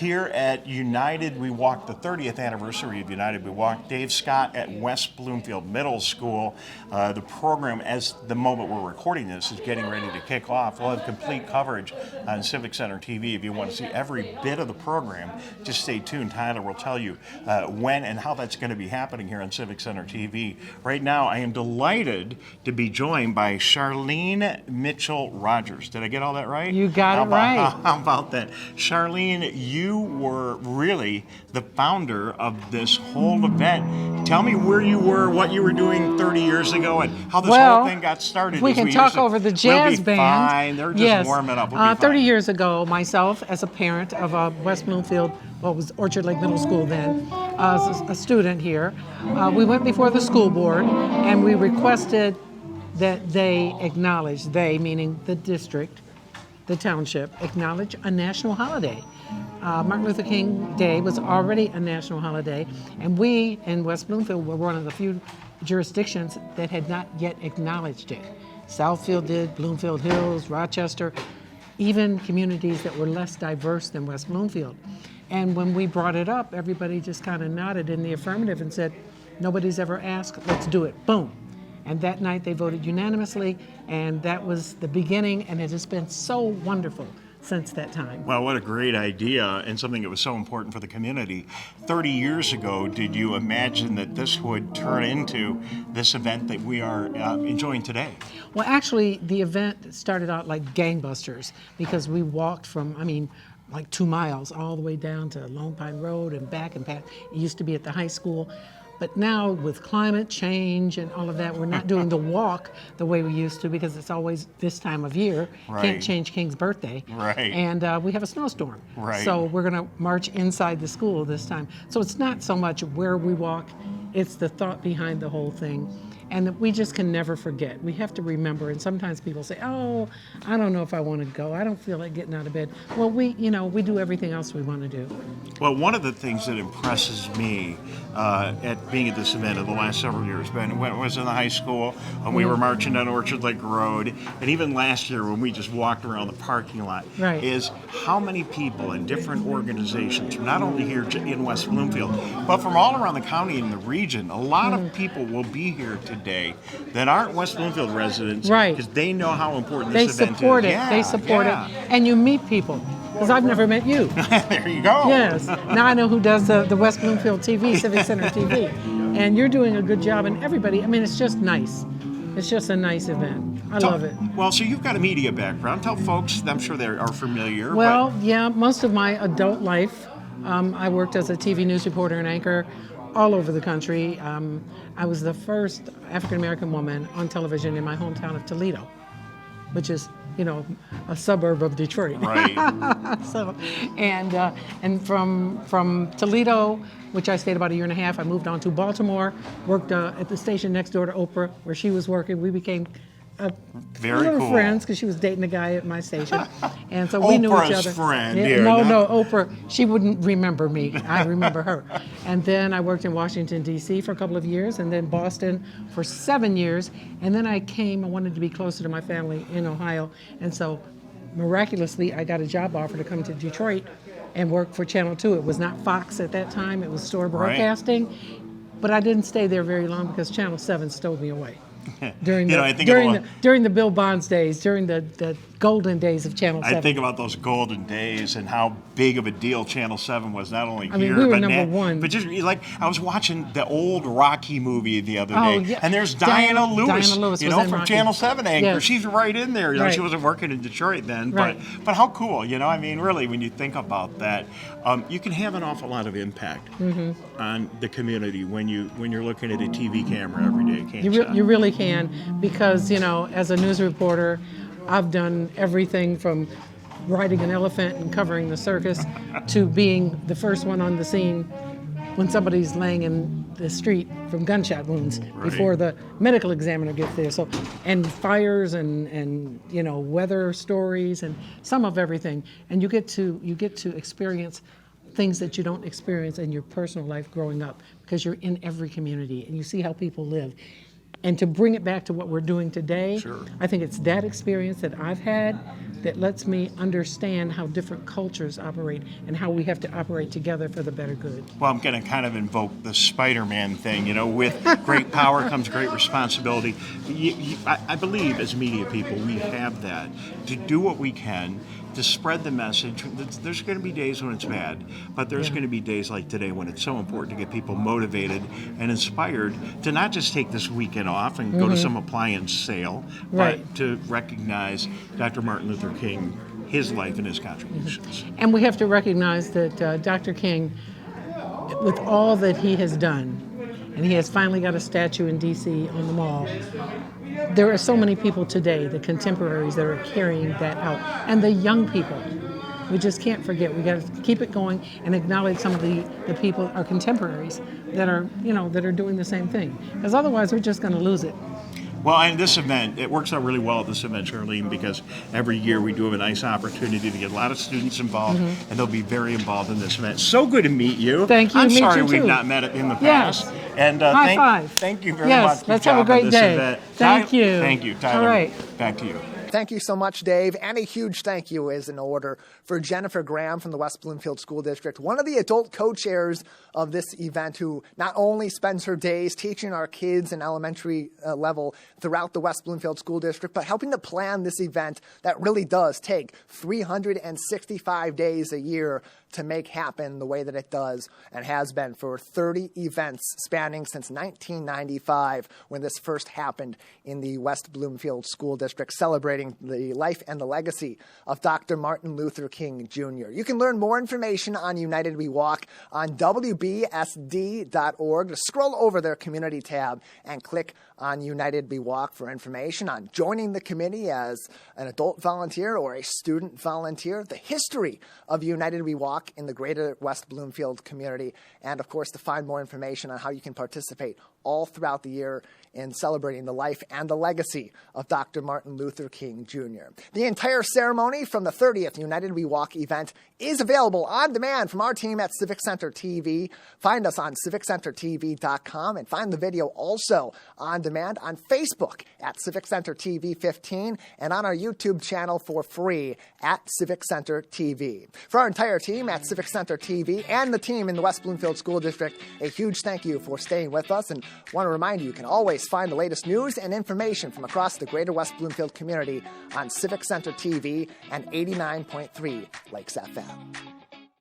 here at United We Walk, the 30th anniversary of United We Walk. Dave Scott at West Bloomfield Middle School. The program, as the moment we're recording this, is getting ready to kick off. We'll have complete coverage on Civic Center TV. If you want to see every bit of the program, just stay tuned. Tyler will tell you when and how that's going to be happening here on Civic Center TV. Right now, I am delighted to be joined by Charlene Mitchell-Rodgers. Did I get all that right? You got it right. How about that? Charlene, you were really the founder of this whole event. Tell me where you were, what you were doing 30 years ago, and how this whole thing got started. We can talk over the jazz band. Fine. They're just warming up. We'll be 30 years ago, myself, as a parent of West Bloomfield, what was Orchard Lake Middle School then, as a student here, we went before the school board and we requested that they acknowledge, they meaning the district, the township, acknowledge a national holiday. Martin Luther King Day was already a national holiday, and we in West Bloomfield were one of the few jurisdictions that had not yet acknowledged it. Southfield did, Bloomfield Hills, Rochester, even communities that were less diverse than West Bloomfield. And when we brought it up, everybody just kind of nodded in the affirmative and said, nobody's ever asked, let's do it, boom. And that night they voted unanimously, and that was the beginning, and it has been so wonderful since that time. Well, what a great idea, and something that was so important for the community. 30 years ago, did you imagine that this would turn into this event that we are enjoying today? Well, actually, the event started out like gangbusters, because we walked from, like 2 miles all the way down to Lone Pine Road and back and back. It used to be at the high school. But now with climate change and all of that, we're not doing the walk the way we used to, because it's always this time of year. Right. Can't change King's birthday. Right. And we have a snowstorm. Right. So we're going to march inside the school this time. So it's not so much where we walk, it's the thought behind the whole thing. And that we just can never forget. We have to remember, and sometimes people say, oh, I don't know if I want to go. I don't feel like getting out of bed. Well, we do everything else we want to do. Well, one of the things that impresses me at being at this event in the last several years, when I was in the high school, when we were marching on Orchard Lake Road, and even last year when we just walked around the parking lot, is how many people in different organizations, not only here in West Bloomfield, but from all around the county and the region. A lot of people will be here today that aren't West Bloomfield residents, because they know how important this event is. They support it, and you meet people. Because I've never met you. There you go. Yes. Now I know who does the West Bloomfield TV, Civic Center TV. And you're doing a good job, and everybody, it's just nice. It's just a nice event. I love it. Well, so you've got a media background. Tell folks, I'm sure they are familiar. Well, yeah, most of my adult life, I worked as a TV news reporter and anchor all over the country. I was the first African-American woman on television in my hometown of Toledo, which is, a suburb of Detroit. Right. So, and from Toledo, which I stayed about a year and a half, I moved on to Baltimore, worked at the station next door to Oprah, where she was working. We became very friends, because she was dating a guy at my station, and so we knew each other. Oprah's friend. No, Oprah. She wouldn't remember me. I remember her. And then I worked in Washington D.C. for a couple of years, and then Boston for 7 years. And then I wanted to be closer to my family in Ohio, and so miraculously I got a job offer to come to Detroit and work for Channel 2. It was not Fox at that time; it was Store Broadcasting. But I didn't stay there very long because Channel 7 stole me away. During the Bill Bonds days, during the golden days of Channel 7. I think about those golden days and how big of a deal Channel 7 was, not only here, we were but number one. But just like, I was watching the old Rocky movie the other day, and there's Diana Lewis, from Channel 7 anchor. Yes. She's right in there. She wasn't working in Detroit then, but how cool, really, when you think about that, you can have an awful lot of impact on the community when you're looking at a TV camera every day, can't you? You really can, because, as a news reporter, I've done everything from riding an elephant and covering the circus to being the first one on the scene when somebody's laying in the street from gunshot wounds before the medical examiner gets there. So, and fires and weather stories and some of everything. And you get to experience things that you don't experience in your personal life growing up, because you're in every community and you see how people live. And to bring it back to what we're doing today, Sure. I think it's that experience that I've had that lets me understand how different cultures operate and how we have to operate together for the better good. Well, I'm going to kind of invoke the Spider-Man thing. With great power comes great responsibility. I believe as media people, we have that to do what we can to spread the message. There's going to be days when it's bad, but there's going to be days like today when it's so important to get people motivated and inspired to not just take this weekend off and go to some appliance sale, but to recognize Dr. Martin Luther King, his life and his contributions. And we have to recognize that Dr. King, with all that he has done, and he has finally got a statue in D.C. on the Mall, there are so many people today, the contemporaries, that are carrying that out. And the young people. We just can't forget. We got to keep it going and acknowledge some of the people, our contemporaries, that are, that are doing the same thing. Because otherwise, we're just going to lose it. Well, and this event, it works out really well at this event, Charlene, because every year we do have a nice opportunity to get a lot of students involved, and they'll be very involved in this event. So good to meet you. Thank you. I'm meet sorry you we've too. not met in the Yes. past. And High five. Thank you very Yes, much. let's Good have a job great on this day. event. Thank you. Thank you, Tyler. All right. Back to you. Thank you so much, Dave. And a huge thank you is in order for Jennifer Graham from the West Bloomfield School District, one of the adult co-chairs of this event, who not only spends her days teaching our kids in elementary level throughout the West Bloomfield School District, but helping to plan this event that really does take 365 days a year to make happen the way that it does and has been for 30 events spanning since 1995, when this first happened in the West Bloomfield School District, celebrating the life and the legacy of Dr. Martin Luther King Jr. You can learn more information on United We Walk on WBSD.org. Just scroll over their community tab and click on United We Walk for information on joining the committee as an adult volunteer or a student volunteer, the history of United We Walk in the greater West Bloomfield community, and of course to find more information on how you can participate all throughout the year in celebrating the life and the legacy of Dr. Martin Luther King Jr. The entire ceremony from the 30th United We Walk event is available on demand from our team at Civic Center TV. Find us on civiccentertv.com and find the video also on demand on Facebook at Civic Center TV 15 and on our YouTube channel for free at Civic Center TV. For our entire team at Civic Center TV and the team in the West Bloomfield School District, a huge thank you for staying with us, and want to remind you can always find the latest news and information from across the greater West Bloomfield community on Civic Center TV and 89.3 Lakes FM.